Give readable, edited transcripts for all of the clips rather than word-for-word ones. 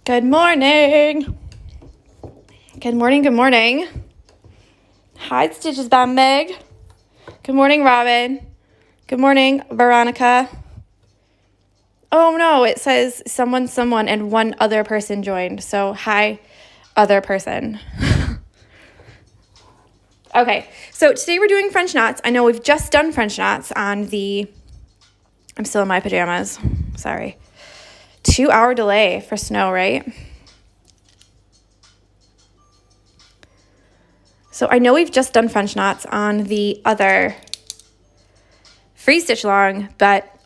Good morning. Good morning, good morning. Hi, Stitches by Meg. Good morning, Robin. Good morning, Veronica. Oh no, it says someone, and one other person joined. So hi, other person. Okay, so today we're doing French knots. I know we've just done French knots on the, I'm still in my pajamas, sorry. 2-hour delay for snow, right? So I know we've just done French knots on the other free stitch along, but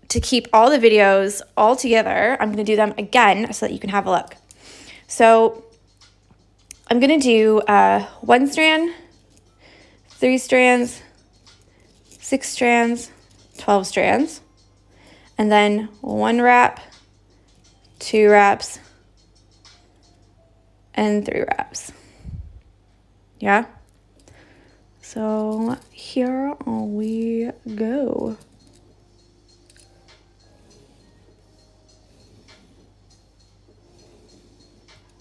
to keep all the videos all together, I'm going to do them again so that you can have a look. So I'm going to do 1 strand, 3 strands, 6 strands, 12 strands, and then 1 wrap, 2 wraps, and 3 wraps. Yeah? So here we go.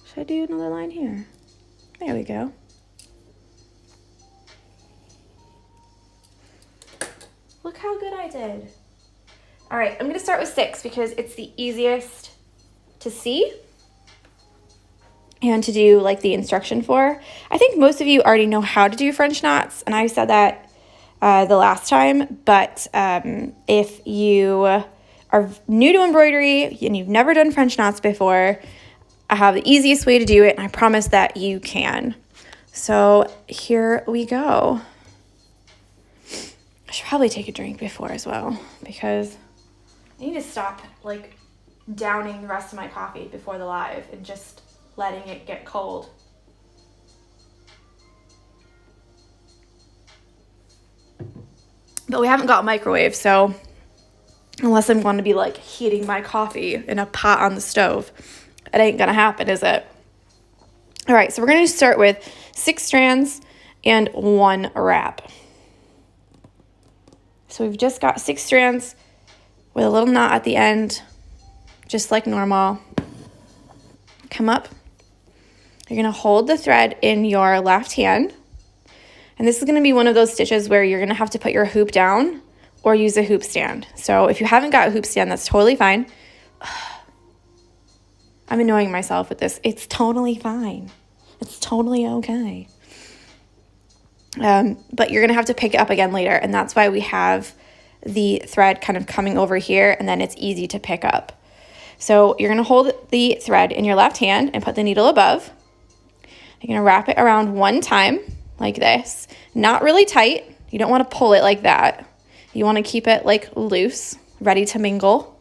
Should I do another line here? There we go. Look how good I did. All right, I'm gonna start with 6 because it's the easiest to see and to do like the instruction for. I think most of you already know how to do French knots, and I said that the last time, but if you are new to embroidery and you've never done French knots before, I have the easiest way to do it, and I promise that you can. So here we go. I should probably take a drink before as well, because I need to stop like downing the rest of my coffee before the live and just letting it get cold. But we haven't got a microwave, so unless I'm going to be like heating my coffee in a pot on the stove, it ain't gonna happen, is it? All right, so we're gonna start with 6 strands and 1 wrap. So we've just got 6 strands with a little knot at the end, just like normal. Come up. You're gonna hold the thread in your left hand. And this is gonna be one of those stitches where you're gonna have to put your hoop down or use a hoop stand. So if you haven't got a hoop stand, that's totally fine. I'm annoying myself with this. It's totally fine. It's totally okay. But you're gonna have to pick it up again later, and that's why we have the thread kind of coming over here, and then it's easy to pick up. So you're gonna hold the thread in your left hand and put the needle above. You're gonna wrap it around 1 time, like this. Not really tight. You don't wanna pull it like that. You wanna keep it like loose, ready to mingle.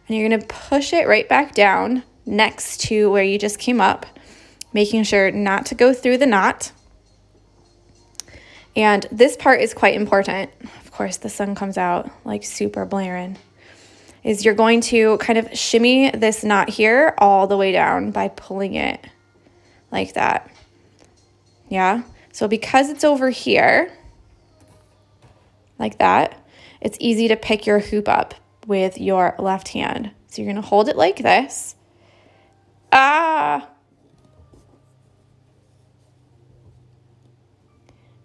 And you're gonna push it right back down next to where you just came up, making sure not to go through the knot. And this part is quite important. Of course, the sun comes out like super blaring. Is you're going to kind of shimmy this knot here all the way down by pulling it like that. Yeah, so because it's over here, like that, it's easy to pick your hoop up with your left hand. So you're gonna hold it like this. You're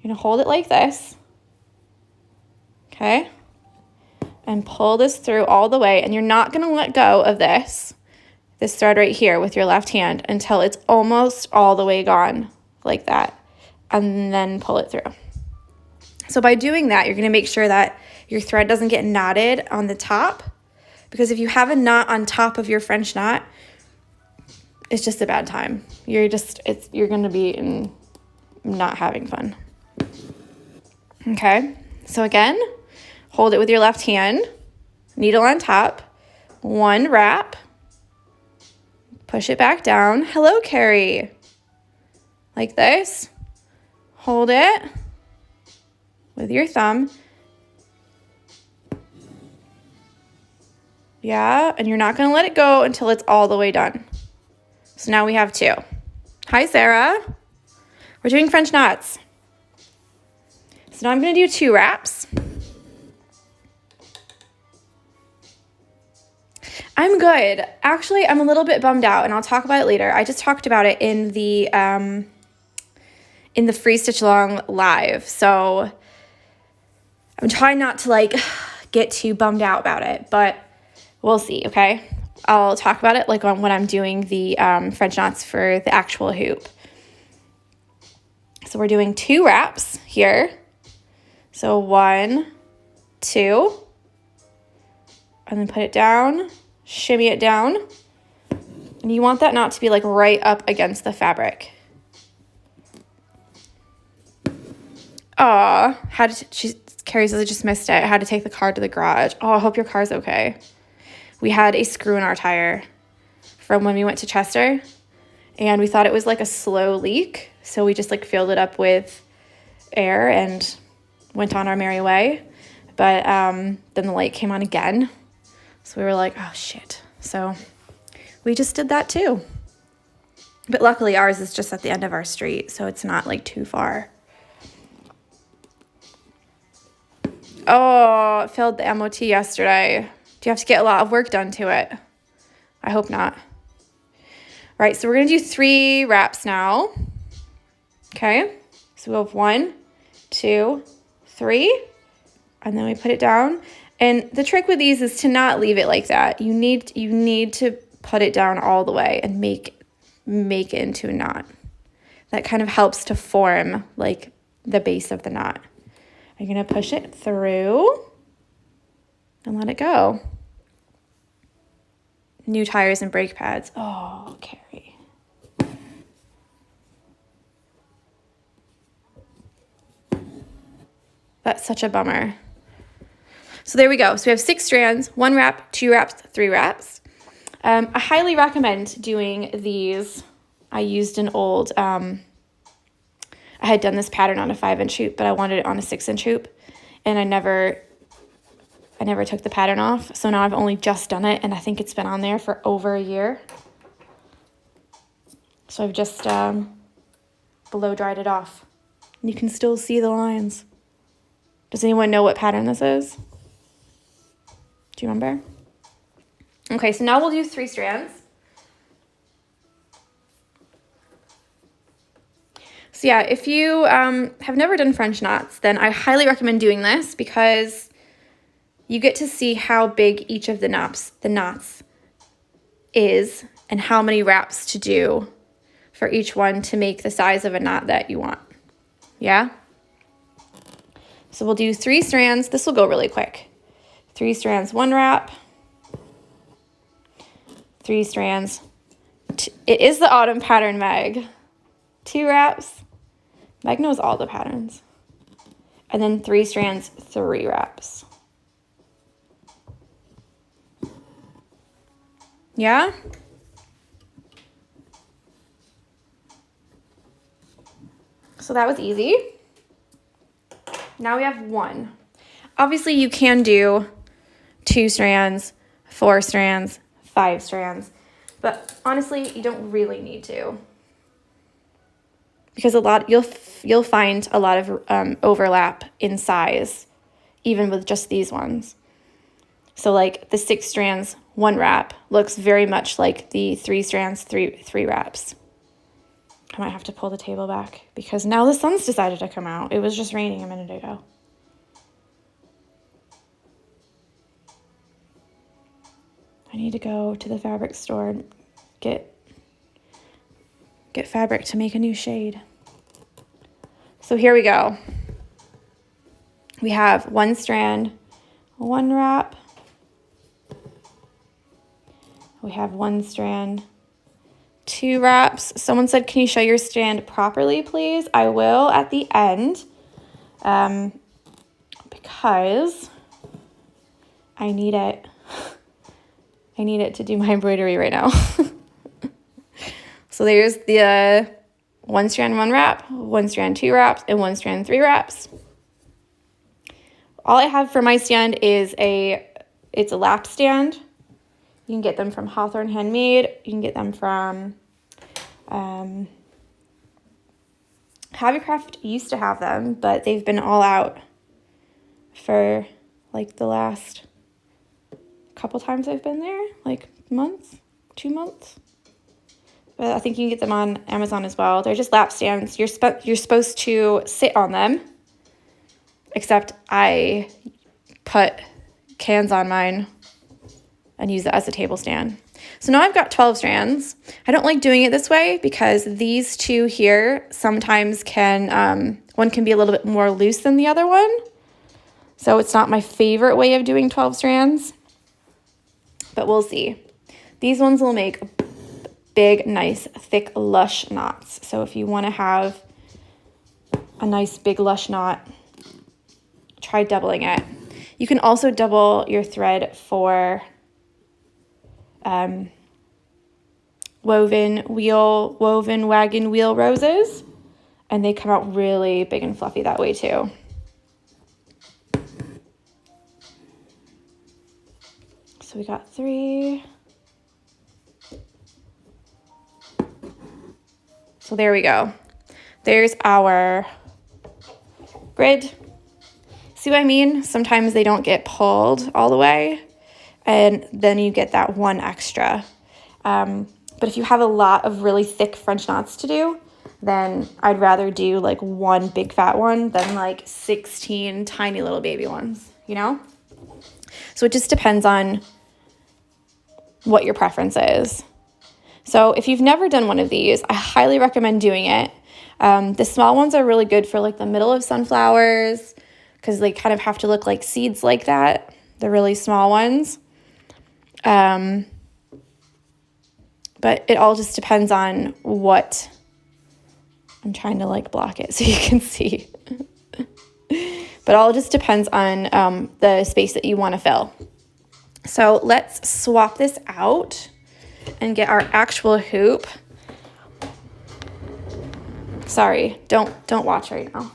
gonna hold it like this, okay? And pull this through all the way, and you're not gonna let go of this thread right here with your left hand until it's almost all the way gone, like that, and then pull it through. So by doing that, you're gonna make sure that your thread doesn't get knotted on the top, because if you have a knot on top of your French knot, it's just a bad time. You're gonna be not having fun. Okay, so again, hold it with your left hand, needle on top, 1 wrap, push it back down. Hello, Carrie. Like this. Hold it with your thumb. Yeah, and you're not gonna let it go until it's all the way done. So now we have 2. Hi, Sarah. We're doing French knots. So now I'm gonna do 2 wraps. I'm good. Actually, I'm a little bit bummed out, and I'll talk about it later. I just talked about it in the free Stitchalong live, so I'm trying not to like get too bummed out about it, but we'll see, okay? I'll talk about it like on when I'm doing the French knots for the actual hoop. So we're doing 2 wraps here. So 1, 2, and then put it down, shimmy it down, and you want that knot to be like right up against the fabric. Aw, Carrie says I just missed it. I had to take the car to the garage. Oh, I hope your car's okay. We had a screw in our tire from when we went to Chester, and we thought it was like a slow leak, so we just like filled it up with air and went on our merry way. But then the light came on again, so we were like, oh shit. So we just did that too. But luckily ours is just at the end of our street, so it's not like too far. Oh, it failed the MOT yesterday. Do you have to get a lot of work done to it? I hope not. Right, so we're going to do 3 wraps now. Okay, so we have 1, 2, 3, and then we put it down. And the trick with these is to not leave it like that. You need to put it down all the way and make it into a knot. That kind of helps to form like the base of the knot. I'm going to push it through and let it go. New tires and brake pads. Oh, Carrie. That's such a bummer. So there we go. So we have 6 strands, 1 wrap, 2 wraps, 3 wraps. I highly recommend doing these. I used an old, I had done this pattern on a 5-inch hoop, but I wanted it on a 6-inch hoop, and I never took the pattern off. So now I've only just done it, and I think it's been on there for over a year. So I've just blow dried it off. You can still see the lines. Does anyone know what pattern this is? Do you remember? Okay, so now we'll do 3 strands. So yeah, if you have never done French knots, then I highly recommend doing this because you get to see how big each of the knots is and how many wraps to do for each one to make the size of a knot that you want. Yeah? So we'll do 3 strands. This will go really quick. 3 strands, 1 wrap. 3 strands. It is the autumn pattern, Meg. 2 wraps. Meg knows all the patterns. And then 3 strands, 3 wraps. Yeah? So that was easy. Now we have 1. Obviously, you can do 2 strands, 4 strands, 5 strands, but honestly, you don't really need to. Because you'll find a lot of overlap in size, even with just these ones. So like the 6 strands, 1 wrap looks very much like the 3 strands, 3 wraps. I might have to pull the table back because now the sun's decided to come out. It was just raining a minute ago. I need to go to the fabric store and get fabric to make a new shade. So here we go. We have 1 strand, 1 wrap. We have 1 strand, 2 wraps. Someone said, can you show your strand properly, please? I will at the end, because I need it. I need it to do my embroidery right now. So there's the 1 strand, 1 wrap, 1 strand, 2 wraps, and 1 strand, 3 wraps. All I have for my stand is it's a lap stand. You can get them from Hawthorne Handmade. You can get them from Hobbycraft used to have them, but they've been all out for like the last couple times I've been there, like months, 2 months. But I think you can get them on Amazon as well. They're just lap stands. You're supposed to sit on them, except I put cans on mine and use it as a table stand. So now I've got 12 strands. I don't like doing it this way because these two here sometimes can, one can be a little bit more loose than the other one. So it's not my favorite way of doing 12 strands, but we'll see. These ones will make big, nice, thick, lush knots. So if you want to have a nice, big, lush knot, try doubling it. You can also double your thread for woven wagon wheel roses, and they come out really big and fluffy that way too. So we got 3. So there we go. There's our grid. See what I mean? Sometimes they don't get pulled all the way, and then you get that one extra. But if you have a lot of really thick French knots to do, then I'd rather do like one big fat one than like 16 tiny little baby ones, you know? So it just depends on what your preference is. So if you've never done one of these, I highly recommend doing it. The small ones are really good for like the middle of sunflowers because they kind of have to look like seeds like that, the really small ones. But it all just depends on what, I'm trying to like block it so you can see. But all just depends on the space that you want to fill. So let's swap this out and get our actual hoop. Sorry, don't watch right now.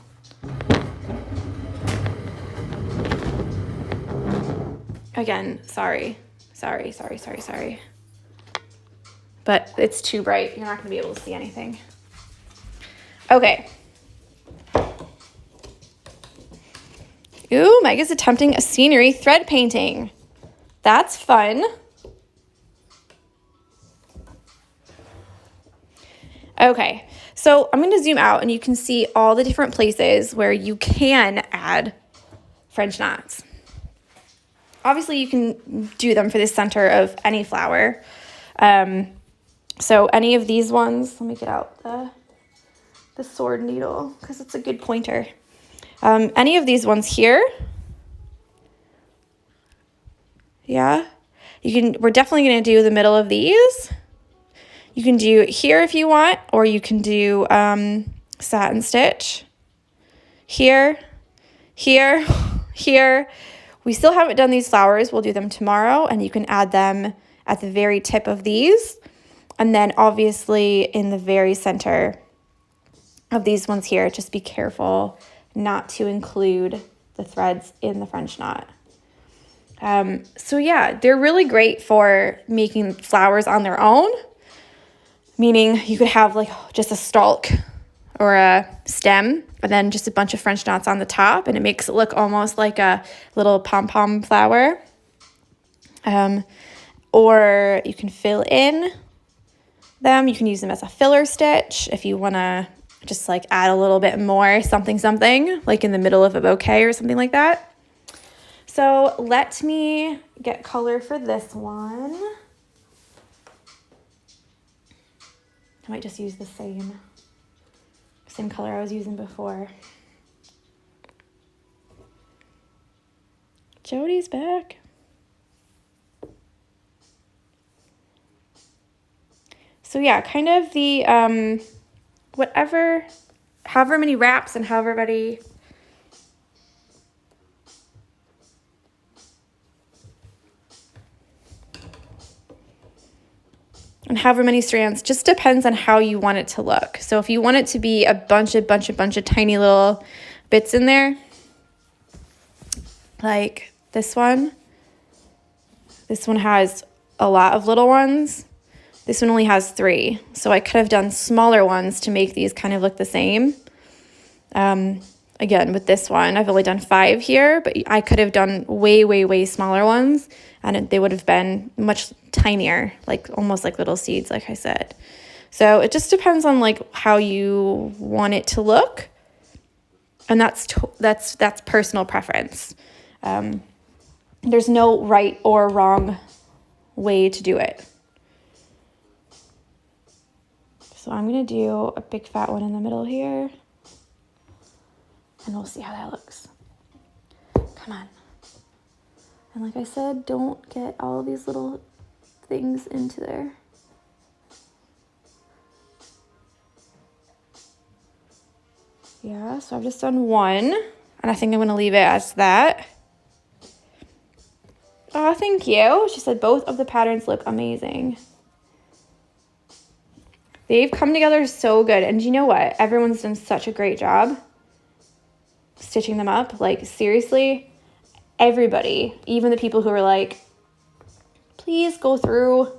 Again, sorry. But it's too bright. You're not going to be able to see anything. Okay. Ooh, Meg is attempting a scenery thread painting. That's fun. Okay, so I'm going to zoom out and you can see all the different places where you can add French knots. Obviously, you can do them for the center of any flower. So any of these ones, let me get out the sword needle because it's a good pointer. Any of these ones here, yeah, we're definitely going to do the middle of these. You can do here if you want, or you can do satin stitch. Here. We still haven't done these flowers. We'll do them tomorrow, and you can add them at the very tip of these. And then obviously in the very center of these ones here, just be careful not to include the threads in the French knot. So yeah, they're really great for making flowers on their own. Meaning you could have like just a stalk or a stem and then just a bunch of French knots on the top, and it makes it look almost like a little pom-pom flower. Or you can fill in them. You can use them as a filler stitch if you want to just like add a little bit more something like in the middle of a bouquet or something like that. So let me get color for this one. I might just use the same color I was using before. Jody's back. So yeah, kind of the however many wraps and however many strands, just depends on how you want it to look. So if you want it to be a bunch of tiny little bits in there, like this one has a lot of little ones. This one only has 3. So I could have done smaller ones to make these kind of look the same. And again, with this one, I've only done 5 here, but I could have done way, way, way smaller ones, and they would have been much tinier, like almost like little seeds, like I said. So it just depends on like how you want it to look, and that's personal preference. There's no right or wrong way to do it. So I'm gonna do a big fat one in the middle here, and we'll see how that looks. Come on. And like I said, don't get all of these little things into there. Yeah, so I've just done one, and I think I'm gonna leave it as that. Oh, thank you. She said both of the patterns look amazing. They've come together so good, and you know what? Everyone's done such a great job stitching them up. Like, seriously, everybody, even the people who were like, please go through.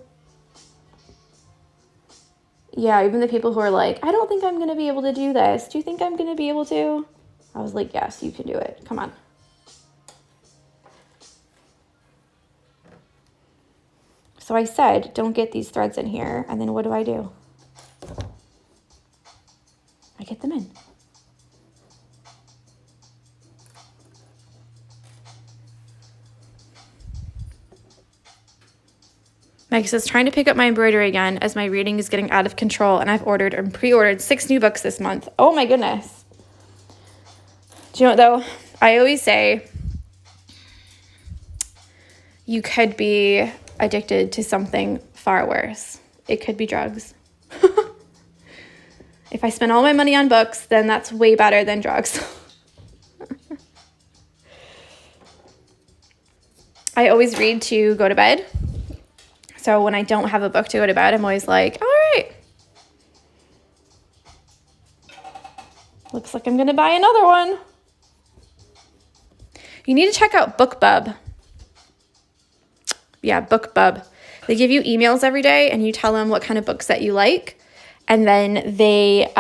Yeah, even the people who are like, I don't think I'm going to be able to do this. Do you think I'm going to be able to? I was like, yes, you can do it. Come on. So I said, don't get these threads in here. And then what do? I get them in. Meg says, trying to pick up my embroidery again as my reading is getting out of control, and I've ordered and pre-ordered 6 new books this month. Oh my goodness. Do you know what though? I always say you could be addicted to something far worse. It could be drugs. If I spend all my money on books, then that's way better than drugs. I always read to go to bed. So when I don't have a book to go to bed, I'm always like, all right. Looks like I'm going to buy another one. You need to check out BookBub. Yeah, BookBub. They give you emails every day, and you tell them what kind of books that you like. And then they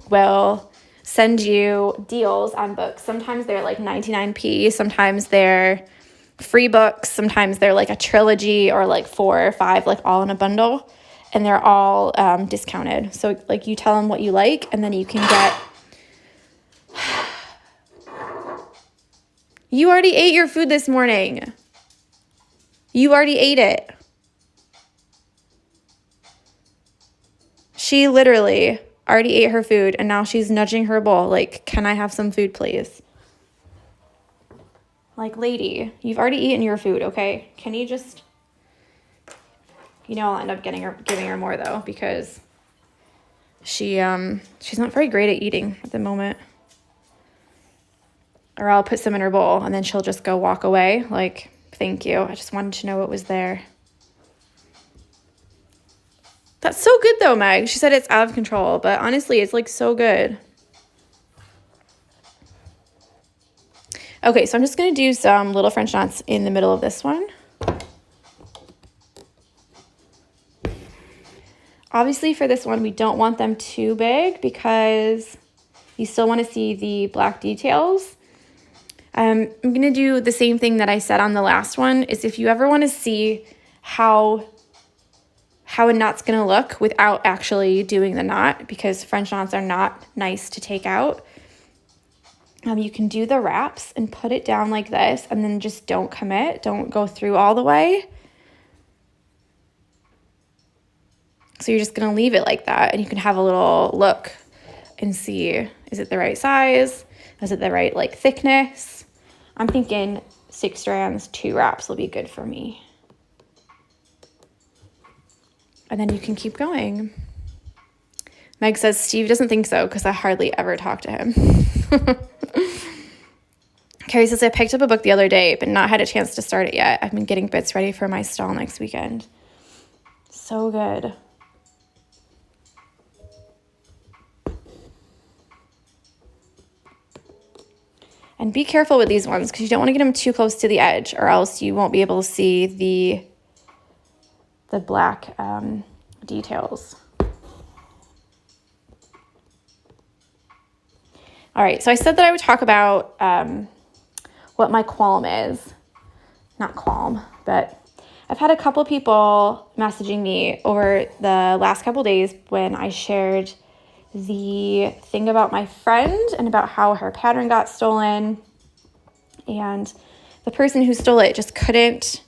will send you deals on books. Sometimes they're like 99p. Sometimes they're free books. Sometimes they're like a trilogy or like 4 or 5, like all in a bundle. And they're all discounted. So like you tell them what you like, and then you can get... You already ate your food this morning. You already ate it. She literally already ate her food, and now she's nudging her bowl like, can I have some food, please? Like, lady, you've already eaten your food, okay? Can you just... You know, I'll end up giving her more, though, because she's not very great at eating at the moment. Or I'll put some in her bowl, and then she'll just go walk away. Like, thank you. I just wanted to know what was there. That's so good, though, Meg. She said it's out of control, but honestly, it's, like, so good. Okay, so I'm just going to do some little French knots in the middle of this one. Obviously, for this one, we don't want them too big because you still want to see the black details. I'm going to do the same thing that I said on the last one, is if you ever want to see how a knot's going to look without actually doing the knot, because French knots are not nice to take out, you can do the wraps and put it down like this, and then just don't commit. Don't go through all the way. So you're just going to leave it like that, and you can have a little look and see, is it the right size? Is it the right like thickness? I'm thinking 6 strands, 2 wraps will be good for me. And then you can keep going. Meg says, Steve doesn't think so because I hardly ever talk to him. Carrie says, I picked up a book the other day, but not had a chance to start it yet. I've been getting bits ready for my stall next weekend. So good. And be careful with these ones because you don't want to get them too close to the edge, or else you won't be able to see the black details. All right, so I said that I would talk about what my qualm is. Not qualm, but I've had a couple people messaging me over the last couple days when I shared the thing about my friend and about how her pattern got stolen. And the person who stole it just couldn't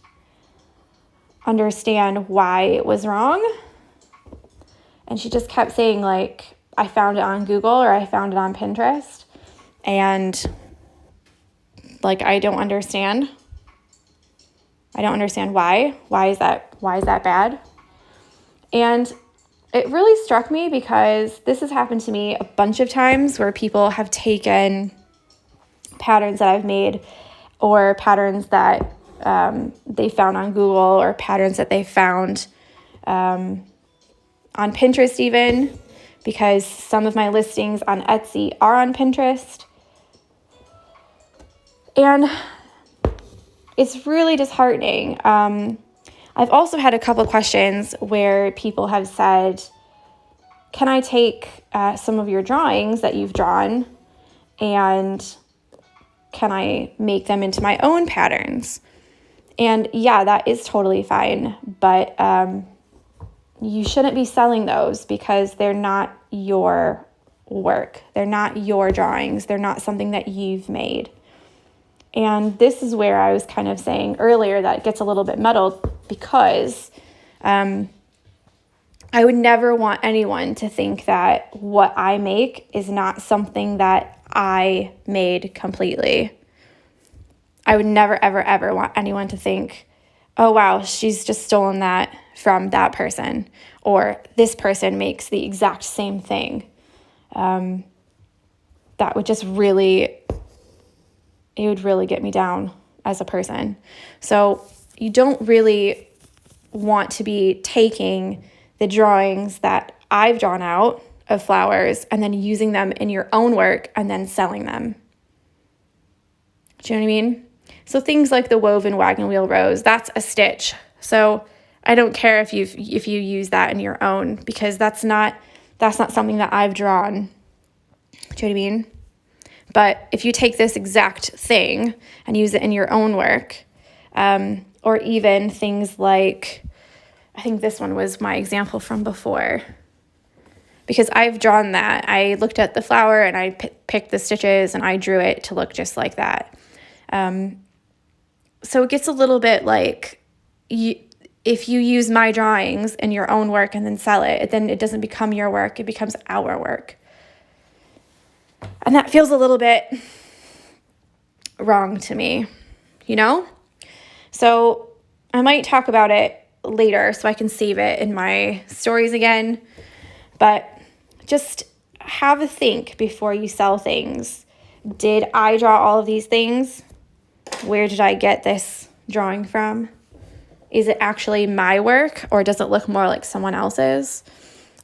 understand why it was wrong. And she just kept saying, like, I found it on Google or I found it on Pinterest. And, like, I don't understand. I don't understand why. Why is that bad? And it really struck me because this has happened to me a bunch of times where people have taken patterns that I've made or patterns that they found on Google or patterns that they found on Pinterest even, because some of my listings on Etsy are on Pinterest. And it's really disheartening. I've also had a couple questions where people have said, can I take some of your drawings that you've drawn and can I make them into my own patterns? And yeah, that is totally fine, but you shouldn't be selling those because they're not your work. They're not your drawings. They're not something that you've made. And this is where I was kind of saying earlier that it gets a little bit muddled because I would never want anyone to think that what I make is not something that I made completely. I would never, ever, ever want anyone to think, oh, wow, she's just stolen that from that person, or this person makes the exact same thing. That would just really, it would really get me down as a person. So you don't really want to be taking the drawings that I've drawn out of flowers and then using them in your own work and then selling them. Do you know what I mean? So things like the woven wagon wheel rose, that's a stitch. So I don't care if you use that in your own, because that's not something that I've drawn. Do you know what I mean? But if you take this exact thing and use it in your own work, or even things like, I think this one was my example from before, because I've drawn that. I looked at the flower and I picked the stitches and I drew it to look just like that. So it gets a little bit like, if you use my drawings in your own work and then sell it, then it doesn't become your work, it becomes our work. And that feels a little bit wrong to me, you know? So I might talk about it later so I can save it in my stories again. But just have a think before you sell things. Did I draw all of these things? Where did I get this drawing from? Is it actually my work, or does it look more like someone else's?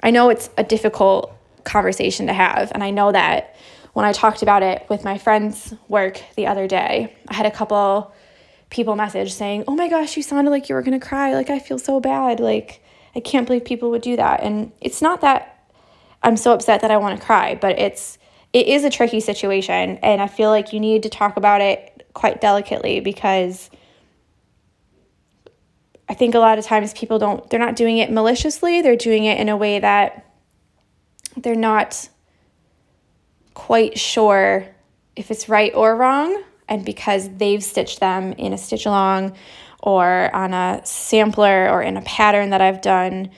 I know it's a difficult conversation to have, and I know that when I talked about it with my friend's work the other day, I had a couple people message saying, oh my gosh, you sounded like you were going to cry. Like, I feel so bad. Like, I can't believe people would do that. And it's not that I'm so upset that I want to cry, but it is a tricky situation. And I feel like you need to talk about it quite delicately, because I think a lot of times people they're not doing it maliciously. They're doing it in a way that they're not quite sure if it's right or wrong. And because they've stitched them in a Stitchalong or on a sampler or in a pattern that I've done,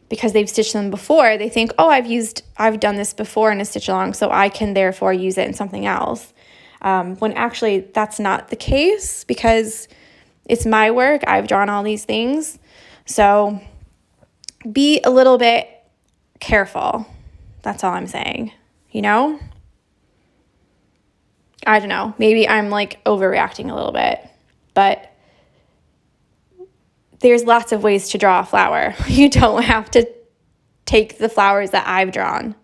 because they've stitched them before, they think, oh, I've done this before in a Stitchalong, so I can therefore use it in something else. When actually that's not the case, because it's my work. I've drawn all these things. So be a little bit careful. That's all I'm saying, you know? I don't know. Maybe I'm like overreacting a little bit, but there's lots of ways to draw a flower. You don't have to take the flowers that I've drawn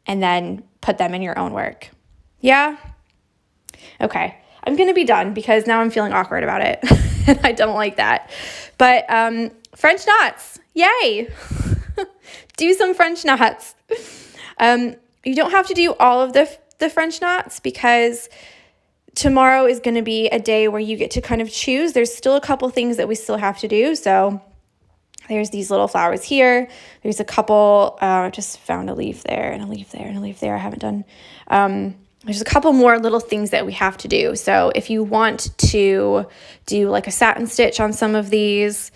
and then put them in your own work. Yeah? Okay. I'm going to be done because now I'm feeling awkward about it and I don't like that. But French knots, yay. Do some French knots. You don't have to do all of the French knots because tomorrow is going to be a day where you get to kind of choose. There's still a couple things that we still have to do. So there's these little flowers here. There's a couple, I just found a leaf there and a leaf there and a leaf there I haven't done. There's a couple more little things that we have to do. So if you want to do like a satin stitch on some of these,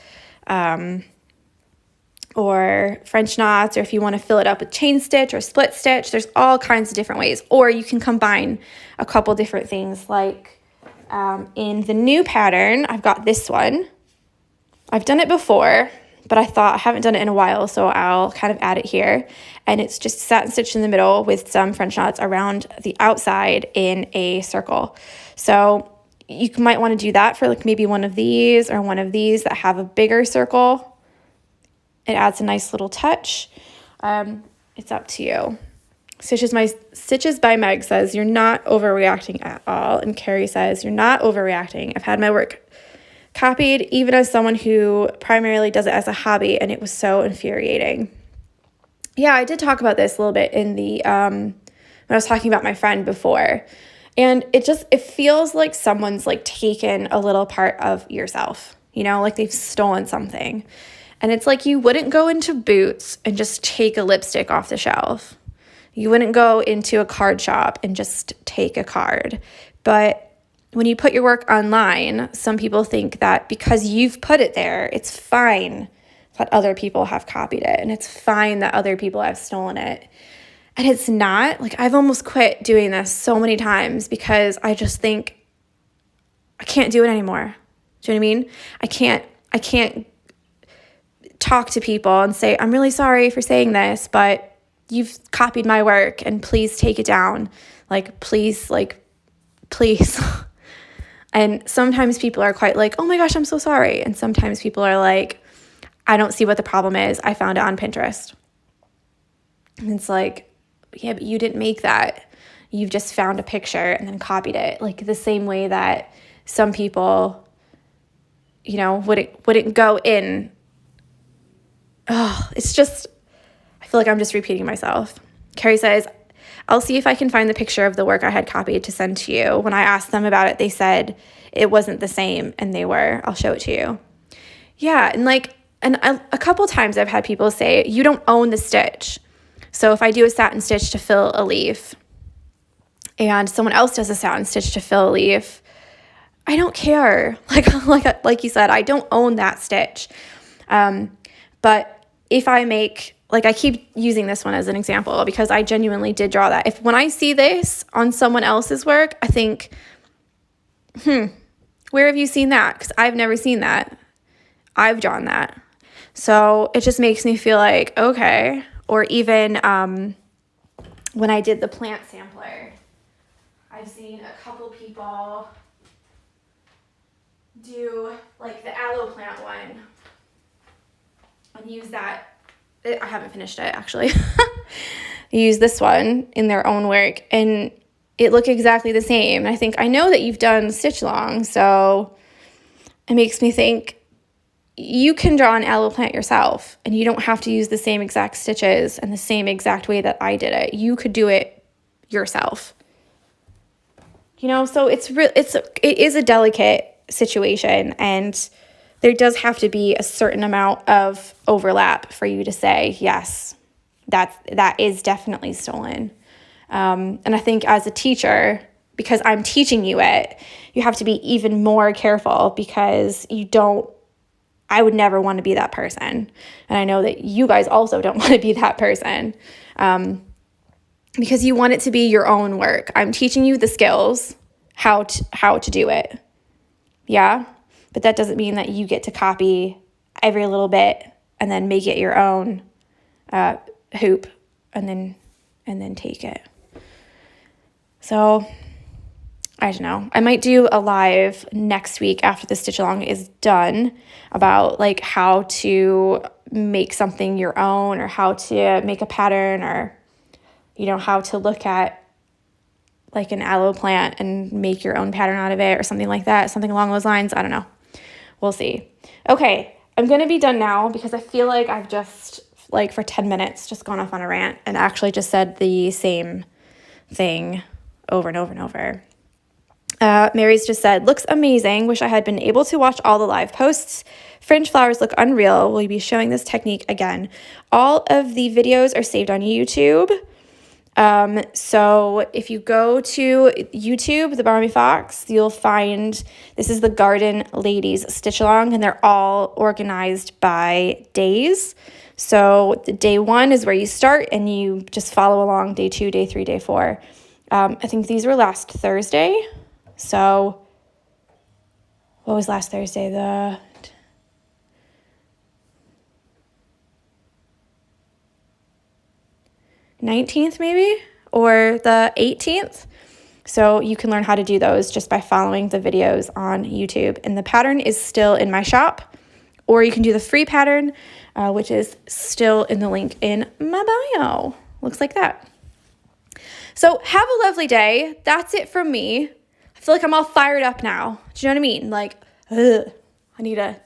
or French knots, or if you want to fill it up with chain stitch or split stitch, there's all kinds of different ways. Or you can combine a couple different things, like in the new pattern, I've got this one. I've done it before, but I thought I haven't done it in a while, so I'll kind of add it here. And it's just satin stitch in the middle with some French knots around the outside in a circle. So you might want to do that for like maybe one of these or one of these that have a bigger circle. It adds a nice little touch. It's up to you. Stitches by Meg says, you're not overreacting at all. And Carrie says, you're not overreacting. I've had my work copied even as someone who primarily does it as a hobby, and it was so infuriating. Yeah, I did talk about this a little bit in the, when I was talking about my friend before. And it feels like someone's like taken a little part of yourself, like they've stolen something. And it's like you wouldn't go into Boots and just take a lipstick off the shelf. You wouldn't go into a card shop and just take a card. But when you put your work online, some people think that because you've put it there, it's fine that other people have copied it. And it's fine that other people have stolen it. And it's not. Like, I've almost quit doing this so many times because I just think I can't do it anymore. Do you know what I mean? I can't talk to people and say, I'm really sorry for saying this, but you've copied my work and please take it down. Please. And sometimes people are quite like, oh my gosh, I'm so sorry. And sometimes people are like, I don't see what the problem is. I found it on Pinterest. And it's like, yeah, but you didn't make that. You've just found a picture and then copied it. Like the same way that some people, wouldn't go in. Oh, it's just, I feel like I'm just repeating myself. Carrie says, I'll see if I can find the picture of the work I had copied to send to you. When I asked them about it, they said it wasn't the same, and they were. I'll show it to you. Yeah, and a couple times I've had people say, you don't own the stitch. So if I do a satin stitch to fill a leaf, and someone else does a satin stitch to fill a leaf, I don't care. Like you said, I don't own that stitch. But if I make, I keep using this one as an example because I genuinely did draw that. When I see this on someone else's work, I think, where have you seen that? Because I've never seen that. I've drawn that. So it just makes me feel like, okay. Or even when I did the plant sampler, I've seen a couple people do the aloe plant one. And use that. I haven't finished it actually. Use this one in their own work and it looked exactly the same. And I know that you've done Stitchalong, so it makes me think you can draw an aloe plant yourself and you don't have to use the same exact stitches and the same exact way that I did it. You could do it yourself. So it is a delicate situation, and there does have to be a certain amount of overlap for you to say, yes, that is definitely stolen. And I think as a teacher, because I'm teaching you it, you have to be even more careful because I would never want to be that person. And I know that you guys also don't want to be that person because you want it to be your own work. I'm teaching you the skills, how to do it. Yeah. But that doesn't mean that you get to copy every little bit and then make it your own hoop and then take it. So I don't know. I might do a live next week after the Stitchalong is done about how to make something your own, or how to make a pattern, or how to look at an aloe plant and make your own pattern out of it or something like that, something along those lines. I don't know. We'll see. Okay, I'm going to be done now because I feel like I've just like for 10 minutes, just gone off on a rant and actually just said the same thing over and over and over. Mary's just said, looks amazing. Wish I had been able to watch all the live posts. Fringe flowers look unreal. Will you be showing this technique again? All of the videos are saved on YouTube. So if you go to YouTube, the Barmy Fox, you'll find, this is the Garden Ladies Stitchalong, and they're all organized by days. So day 1 is where you start and you just follow along day 2, day 3, day 4. I think these were last Thursday. So what was last Thursday? The 19th maybe, or the 18th. So you can learn how to do those just by following the videos on YouTube. And the pattern is still in my shop, or you can do the free pattern, which is still in the link in my bio. Looks like that. So have a lovely day. That's it from me. I feel like I'm all fired up now. Do you know what I mean? Like, I need a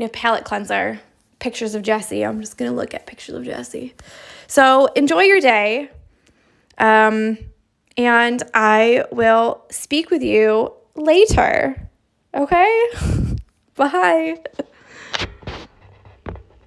palette cleanser. Pictures of Jessie. I'm just going to look at pictures of Jessie. So enjoy your day. And I will speak with you later. Okay? Bye.